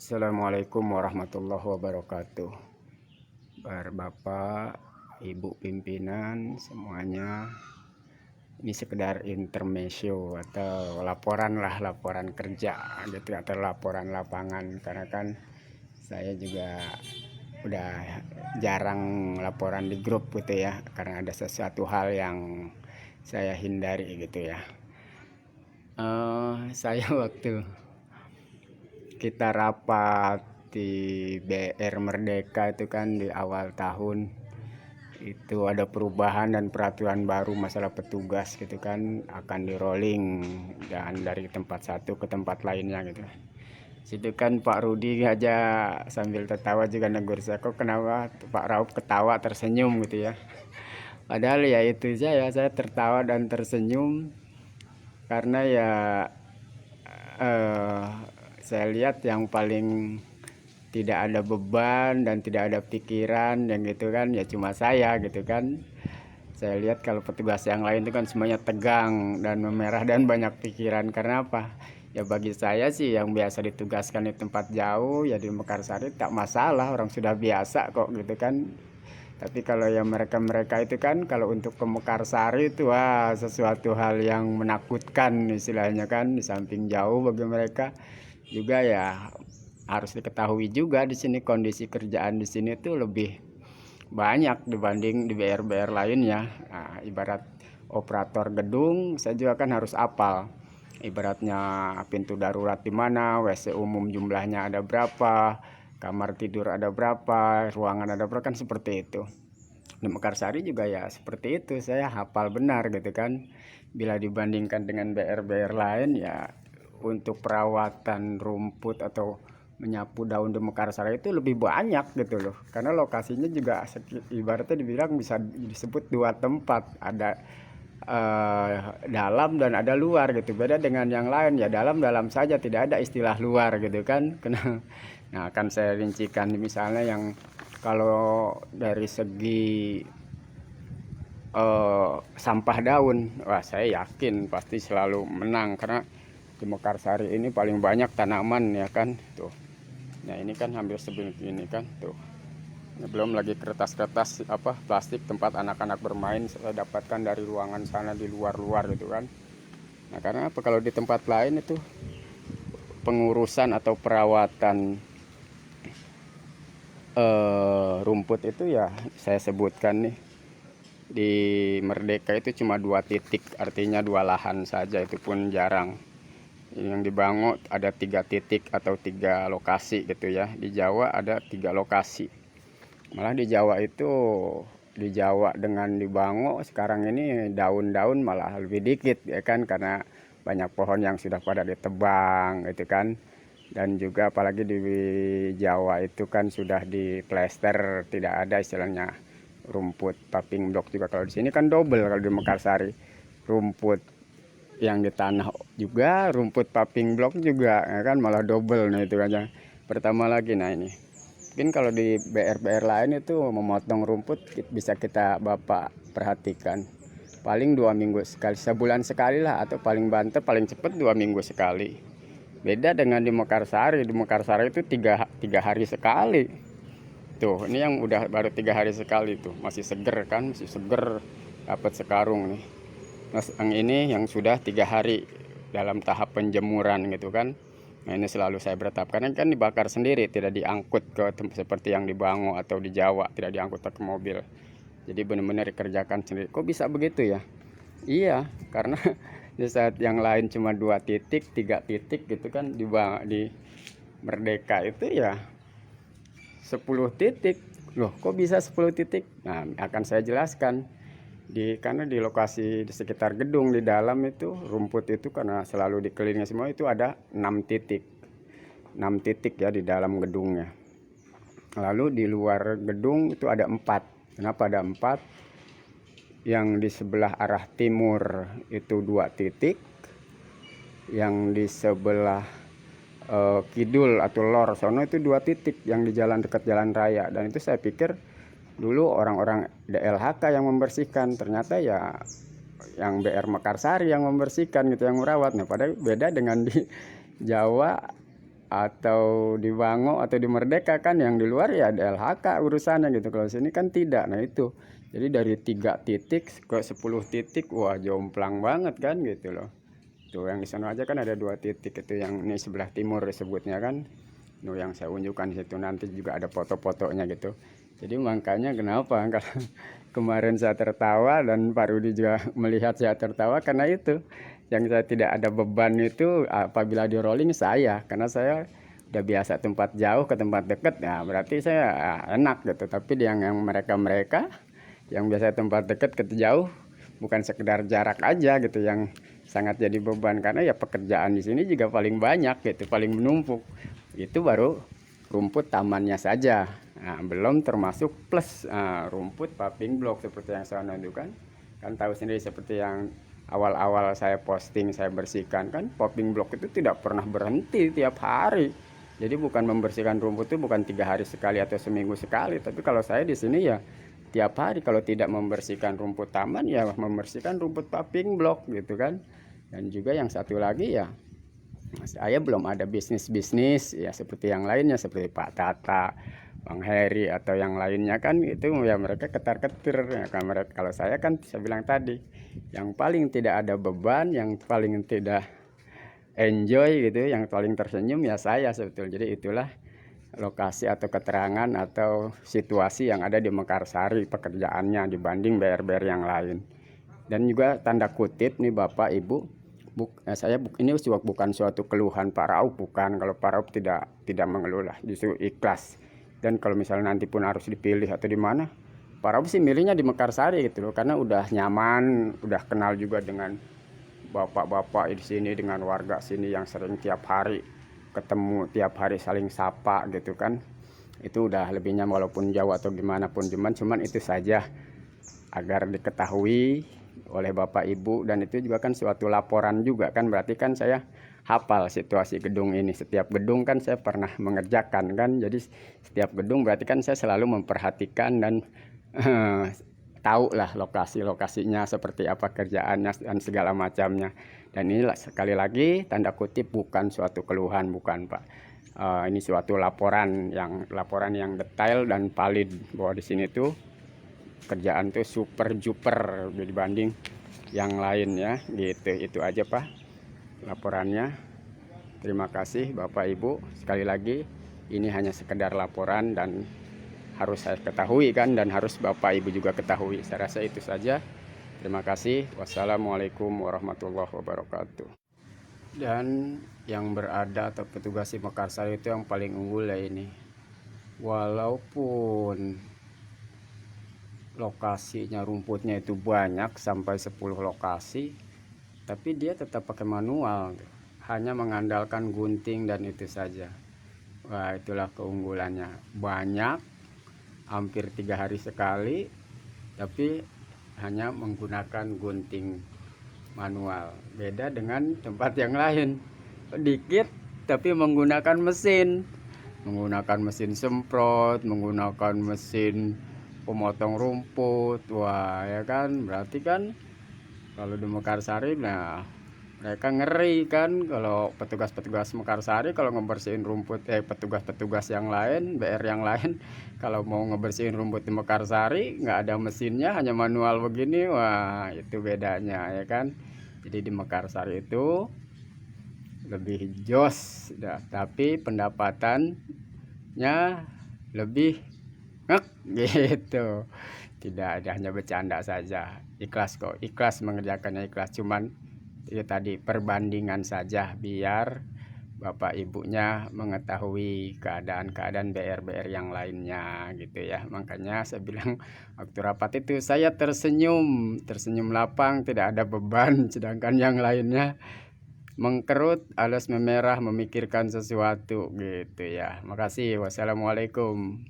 Assalamualaikum warahmatullahi wabarakatuh. Bapak, Ibu pimpinan semuanya, ini sekedar intermezzo atau laporan kerja gitu atau laporan lapangan, karena kan saya juga udah jarang laporan di grup gitu ya, karena ada sesuatu hal yang saya hindari gitu ya. Saya waktu kita rapat di BR Merdeka itu kan di awal tahun itu ada perubahan dan peraturan baru masalah petugas gitu kan, akan di rolling dan dari tempat satu ke tempat lainnya gitu. Situ kan Pak Rudi aja sambil tertawa juga negur saya, kok kenapa Pak Raup ketawa tersenyum gitu ya. Padahal ya itu saya tertawa dan tersenyum karena ya eh, saya lihat yang paling tidak ada beban dan tidak ada pikiran yang gitu kan ya cuma saya gitu kan. Saya lihat kalau petugas yang lain itu kan semuanya tegang dan memerah dan banyak pikiran. Karena apa? Ya bagi saya sih yang biasa ditugaskan di tempat jauh ya di Mekarsari tak masalah, orang sudah biasa kok gitu kan. Tapi kalau yang mereka-mereka itu kan kalau untuk ke Mekarsari itu wah sesuatu hal yang menakutkan istilahnya kan, di samping jauh bagi mereka juga ya. Harus diketahui juga di sini kondisi kerjaan di sini tuh lebih banyak dibanding di BR-BR lainnya. Nah, ibarat operator gedung saya juga kan harus apal. Ibaratnya pintu darurat di mana, WC umum jumlahnya ada berapa, kamar tidur ada berapa, ruangan ada berapa, kan seperti itu. Di Mekarsari juga ya seperti itu, saya hafal benar gitu kan. Bila dibandingkan dengan BR-BR lain ya untuk perawatan rumput atau menyapu daun di Mekarsari itu lebih banyak gitu loh. Karena lokasinya juga ibaratnya dibilang bisa disebut dua tempat, ada dalam dan ada luar gitu. Beda dengan yang lain ya, dalam saja, tidak ada istilah luar gitu kan. Nah, akan saya rincikan misalnya yang kalau dari segi sampah daun, wah saya yakin pasti selalu menang karena di Mekarsari ini paling banyak tanaman ya kan tuh. Nah ini kan hampir segini kan tuh. Nah, belum lagi kertas-kertas plastik tempat anak-anak bermain saya dapatkan dari ruangan sana di luar-luar gitu kan. Nah karena apa, kalau di tempat lain itu pengurusan atau perawatan rumput itu ya saya sebutkan nih, di Merdeka itu cuma 2 titik, artinya 2 lahan saja, itu pun jarang. Yang di Bango ada 3 titik atau 3 lokasi gitu ya. Di Jawa ada 3 lokasi. Malah di Jawa itu, di Jawa dengan di Bango sekarang ini daun-daun malah lebih dikit ya kan, karena banyak pohon yang sudah pada ditebang gitu kan. Dan juga apalagi di Jawa itu kan sudah di plester, tidak ada istilahnya rumput paving block juga. Kalau di sini kan double, kalau di Mekarsari rumput yang di tanah juga, rumput paving block juga ya kan, malah double. Nah itu aja pertama lagi. Nah ini mungkin kalau di BR-BR lain itu memotong rumput bisa kita bapak perhatikan paling 2 minggu sekali, sebulan sekali lah, atau paling banter paling cepat 2 minggu sekali. Beda dengan di Mekarsari. Di Mekarsari itu tiga hari sekali. Tuh ini yang udah baru 3 hari sekali tuh masih seger kan, masih seger, dapat sekarung nih. Nah, yang ini yang sudah 3 hari dalam tahap penjemuran gitu kan. Nah ini selalu saya bertahap karena kan dibakar sendiri, tidak diangkut ke seperti yang di Bango atau di Jawa, tidak diangkut ke mobil. Jadi benar-benar dikerjakan sendiri. Kok bisa begitu ya? Iya, karena di saat yang lain cuma 2 titik, 3 titik gitu kan, di Merdeka itu ya 10 titik. Loh, kok bisa 10 titik? Nah, akan saya jelaskan. Karena di lokasi di sekitar gedung di dalam itu rumput itu karena selalu dikelilingi semua itu ada 6 titik. 6 titik ya di dalam gedungnya. Lalu di luar gedung itu ada 4. Kenapa ada 4? Yang di sebelah arah timur itu 2 titik. Yang di sebelah kidul atau lor sono itu 2 titik yang di jalan dekat jalan raya. Dan itu saya pikir dulu orang-orang DLHK yang membersihkan, ternyata ya yang BR Mekarsari yang membersihkan gitu, yang merawat. Nah padahal beda dengan di Jawa, atau di Bango atau di Merdeka kan, yang di luar ya ada LHK urusannya gitu. Kalau sini kan tidak. Nah itu, jadi dari 3 titik ke 10 titik, wah jomplang banget kan gitu loh. Tuh yang di sana aja kan ada 2 titik, itu yang ini sebelah timur disebutnya kan. Nuh yang saya unjukkan di situ, nanti juga ada foto-fotonya gitu. Jadi makanya kenapa kalau kemarin saya tertawa dan Pak Rudi juga melihat saya tertawa, karena itu yang saya tidak ada beban itu apabila di rolling saya, karena saya udah biasa tempat jauh ke tempat dekat, ya berarti saya enak gitu. Tapi yang mereka yang biasa tempat dekat ke jauh, bukan sekedar jarak aja gitu yang sangat jadi beban, karena ya pekerjaan di sini juga paling banyak gitu, paling menumpuk. Itu baru rumput tamannya saja. Nah, belum termasuk plus rumput paving block seperti yang saya tunjukkan. Kan tahu sendiri seperti yang awal-awal saya posting, saya bersihkan kan, paving block itu tidak pernah berhenti tiap hari. Jadi bukan membersihkan rumput itu bukan 3 hari sekali atau seminggu sekali, tapi kalau saya di sini ya tiap hari. Kalau tidak membersihkan rumput taman ya membersihkan rumput paving block gitu kan. Dan juga yang satu lagi ya, saya belum ada bisnis ya seperti yang lainnya, seperti Pak Tata, Bang Heri atau yang lainnya kan, itu ya mereka ketar-ketir ya, kalau saya kan saya bilang tadi, yang paling tidak ada beban, yang paling tidak enjoy gitu, yang paling tersenyum ya saya sebetulnya. Jadi itulah lokasi atau keterangan atau situasi yang ada di Mekarsari pekerjaannya dibanding BR-BR yang lain. Dan juga tanda kutip nih Bapak Ibu, ini bukan suatu keluhan Pak Rauf, bukan. Kalau Pak Rauf tidak mengeluh lah, justru ikhlas. Dan kalau misalnya nanti pun harus dipilih atau di mana, Pak Rauf sih milihnya di Mekarsari gitu loh, karena udah nyaman, udah kenal juga dengan bapak-bapak di sini, dengan warga sini yang sering tiap hari ketemu, tiap hari saling sapa gitu kan. Itu udah lebihnya, walaupun jauh atau gimana pun, cuman itu saja agar diketahui oleh Bapak Ibu. Dan itu juga kan suatu laporan juga kan, berarti kan saya hafal situasi gedung ini. Setiap gedung kan saya pernah mengerjakan kan, jadi setiap gedung berarti kan saya selalu memperhatikan dan tahu lah lokasi-lokasinya seperti apa kerjaannya dan segala macamnya. Dan ini sekali lagi tanda kutip bukan suatu keluhan, bukan Pak. Ini suatu laporan yang detail dan valid, bahwa di sini tuh kerjaan tuh super duper dibanding yang lain ya gitu. Itu aja Pak laporannya. Terima kasih Bapak Ibu. Sekali lagi ini hanya sekedar laporan dan harus saya ketahui kan, dan harus Bapak Ibu juga ketahui. Saya rasa itu saja. Terima kasih. Wassalamualaikum warahmatullahi wabarakatuh. Dan yang berada atau petugas di Mekarsari itu yang paling unggul ya ini. Walaupun lokasinya rumputnya itu banyak sampai 10 lokasi, tapi dia tetap pakai manual, hanya mengandalkan gunting dan itu saja. Wah, itulah keunggulannya. Banyak, hampir 3 hari sekali, tapi hanya menggunakan gunting manual. Beda dengan tempat yang lain, sedikit tapi menggunakan mesin semprot, menggunakan mesin pemotong rumput. Wah ya kan, berarti kan kalau di Mekarsari nah mereka ngeri kan, kalau petugas-petugas Mekarsari kalau ngebersihin rumput, petugas-petugas yang lain, BR yang lain, kalau mau ngebersihin rumput di Mekarsari nggak ada mesinnya, hanya manual begini. Wah itu bedanya ya kan. Jadi di Mekarsari itu lebih jos, tapi pendapatannya lebih gitu. Tidak ada, hanya bercanda saja. Ikhlas kok, ikhlas mengerjakannya, ikhlas. Cuman itu tadi perbandingan saja biar Bapak Ibunya mengetahui keadaan BR-BR yang lainnya gitu ya. Makanya saya bilang waktu rapat itu saya tersenyum lapang, tidak ada beban, sedangkan yang lainnya mengkerut, alas memerah, memikirkan sesuatu gitu ya. Makasih. Wassalamualaikum.